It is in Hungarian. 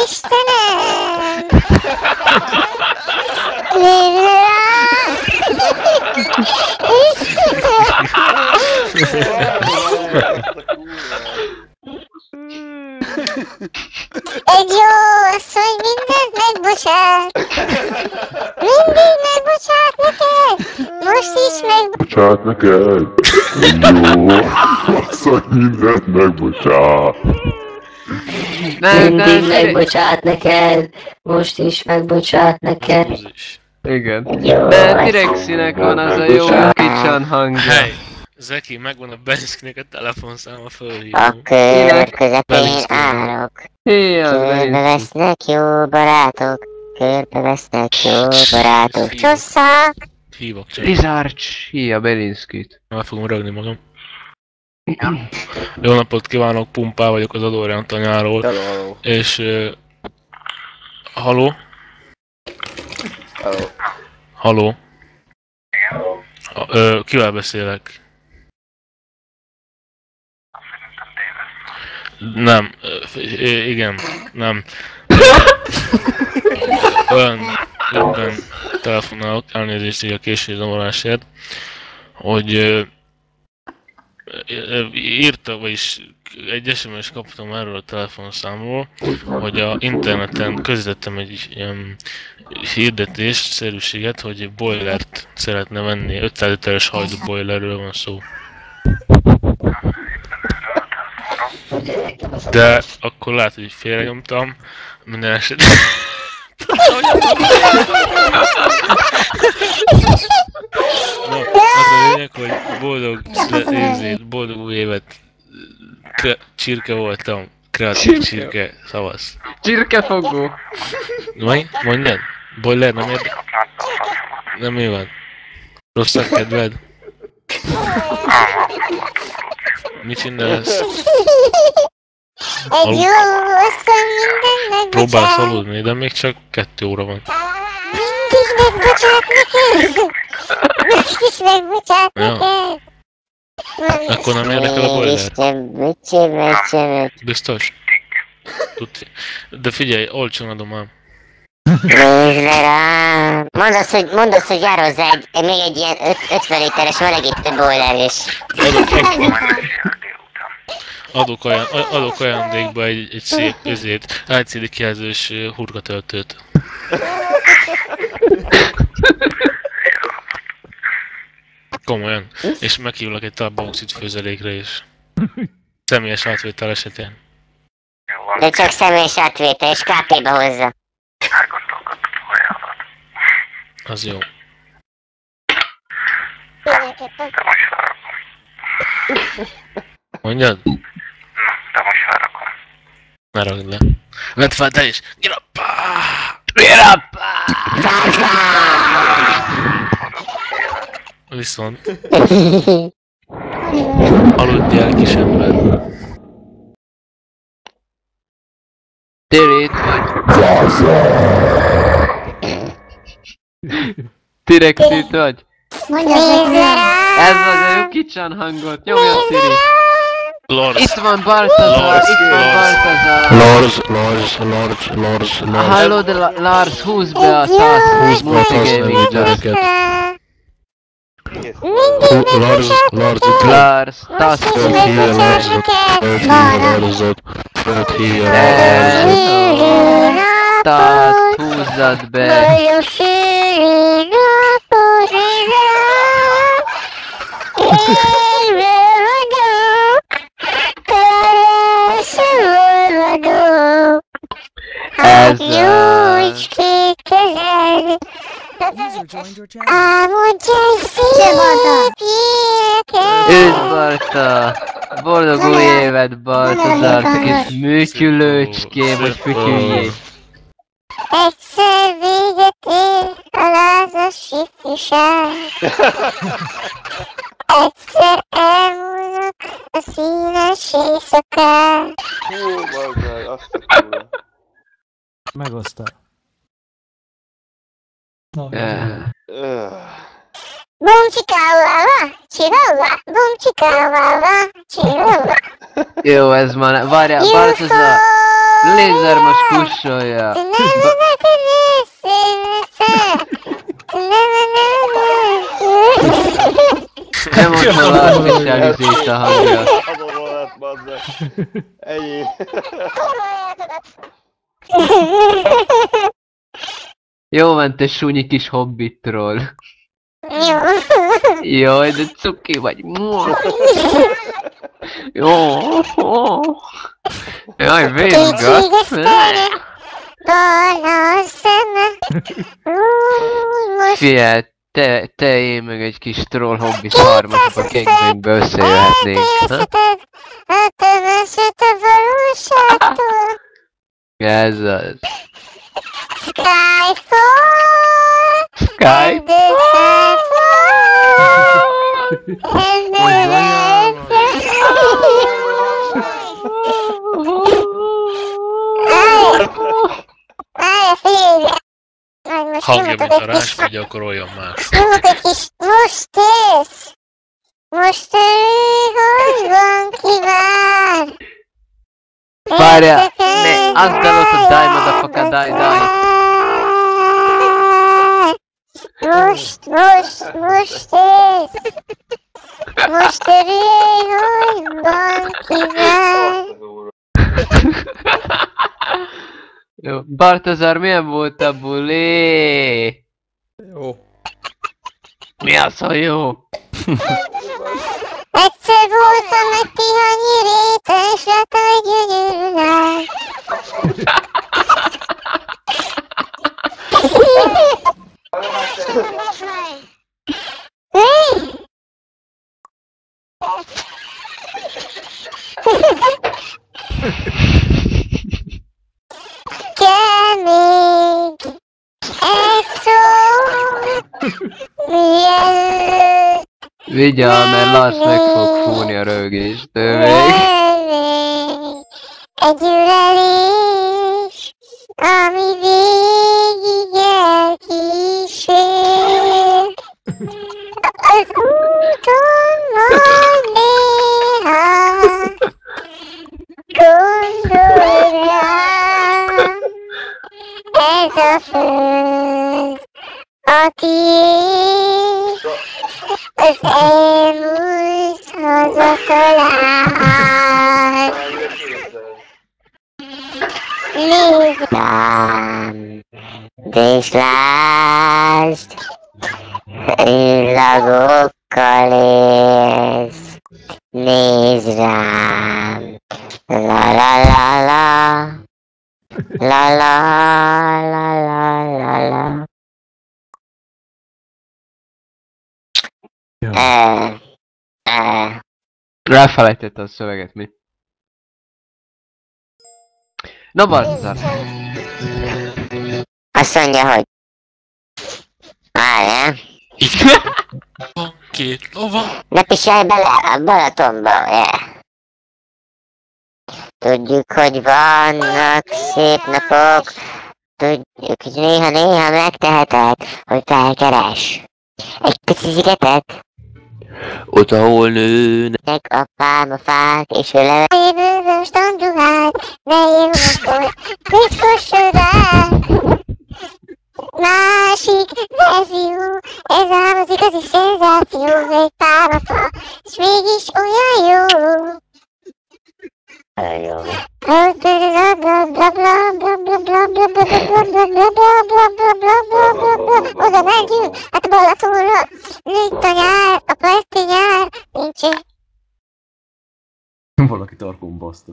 Istenem! Nézd rá! Egy jó asszony mindent megbocsát! Mindig megbocsát neked! Most is Bocsát neked! Jó, asszony mindent megbocsát! Mindig megbocsát neked, most is megbocsát neked. Igen. De Tirexinek van az a jó kicsan hangja. Hely! Zeki, megvan a Belinszkinek a telefonszáma, fölhívom. a kör közepén állok. Körbe vesznek jó barátok. Körbe vesznek jó barátok. Csossza! Hívok csak. Lizarcs! Híja Belinszkit. Meg fogom rögni magam. Jó napot kívánok, Pumpá vagyok az Adorján tanyáról. Hello. És... Haló? Hello. Haló? Kivel beszélek? Nem. Igen. Nem. Olyan telefonálok, elnézést így a későzomolásért, hogy írta, vagyis egy SMS kaptam erről a telefonszámról, hogy a interneten közvetettem egy ilyen hirdetést, szerűséget, hogy boilert szeretne venni, 500 literes hajdu boilerről van szó. De akkor lehet, hogy félrenyomtam, minden esetben. No, az a lényeg, hogy boldog új évet, csirke voltam, kreatív csirke, szavasz. Csirkefogó. Mondjad? Boiler nem érdekel? Nem mi van? Rossz a kedved? Mit csinálsz? Egy jó asszony mindent megbocsát. Próbálsz aludni, de még csak 2 óra van. Mindig megbocsát neked. Most is megbocsát neked. Akkor nem érdekel a boiler? Biztos? De figyelj, olcsón adom ám. Nézd le rám! Mondd azt, hogy jár hozzá még egy ilyen 50 literes melegítő boiler is. Adok ajándékba egy szép LCD kijelzős hurkatöltőt. Komolyan. És meghívlak egy talán bauxit főzelékre is. Személyes átvétel esetén. De csak személyes átvétel, és KP-ba hozza. Az jó. Mondjad? De most felrakom. Ne ragd le. Vedd fel te is! Girappá! Viszont. Aludjál, kis ember. Tiri, itt vagy. Tirex, itt vagy. Nézd le rám! Ez az a jó kicsan hangot, nyomja Tiri. Lors. Itt van Baltazar, itt van Baltazar. Lors. Hallod, Lars, húzd be a 120 multigaming gyereket. Mindig megbocsát neked. Lars, tasz Mindig megbocsát neked. Tasz, húzzad be. Nagyon sűrű napod rám. Élve vagyok. Teljesen vagyok. Hát jócskét kezed. Álmodj egy szép életet. Üdv Barta! Boldog új évet, Baltazar, te kis műtyülőcském, hogy fütyüljél. Egyszer véget ér a lázas ifjúság. Egyszer elmúlnak a színes éjszakák. Hú, bazzaj, azt a kurva. Megosztál. Bum csikávává, csivává, bum csikávává, csivává. Jó, ez már... Várjál, Baltazar! Lézer most kussolja. Nem ott van artificial izét a hangja. Adom lett, bazzeg. Ennyi. Jó van, te sunyi kis hobbitról. Jó. Jaj, de cuki vagy. Jó. Jaj, vézgat. Barna szeme. Most Figyelj, te én meg egy kis troll hobbit harmadba gangbangbe összejöhetnénk. Ha? eltöveszett a valóságtól. Ez az. Skyfall. Sky. And the Skyfall. And the Várj, figyelj! Majd most Hangja, mint nyomok a egy kis... rás, gyakoroljon más. Nyomok egy kis... Most tész! Most hogy van kivár? Várjál! Ne, azt dalot a die, motherfucker, die. Most tész! Most hogy van kivár? Jó. Bartazar, milyen volt a buli? Jó. Mi az, hogy jó? Egyszer voltam egy tihanyi rétes, lett egy gyönyörű lány. Kell még egy szó, mielőtt Vigyál, mert Lars meg fog fúrni a rögéstől még. egy ürelés, ami végig elkísér. Az úton majd néha gondol rám. Ez a föld a tiéd, az elmúlt hazatalál. Nézd rám, és lásd, illagokkal élsz. Nézd rám, la la la la, la la la la la la. Jó. Elfelejtette a szöveget, mi? Na Bartazar! Azt mondja, hogy... Várjál, Van két lova. ne pisálj bele a Balatonba, yeah. Tudjuk, hogy vannak szép napok, tudjuk, hogy néha megteheted, hogy felkeres egy pici szigetet. Ott, ahol nőnek. Apám a fák, és ő leve... Évőből standuhát, ne évőből, piszkossodát. Másik verzió, ez ám az igazi szenzáció, egy pálmafa, és mégis olyan jó. Olyan jó. Oda megyünk, hát a Balatonra, itt a nyár, a parti nyár, nincs. Valaki tarkon baszta.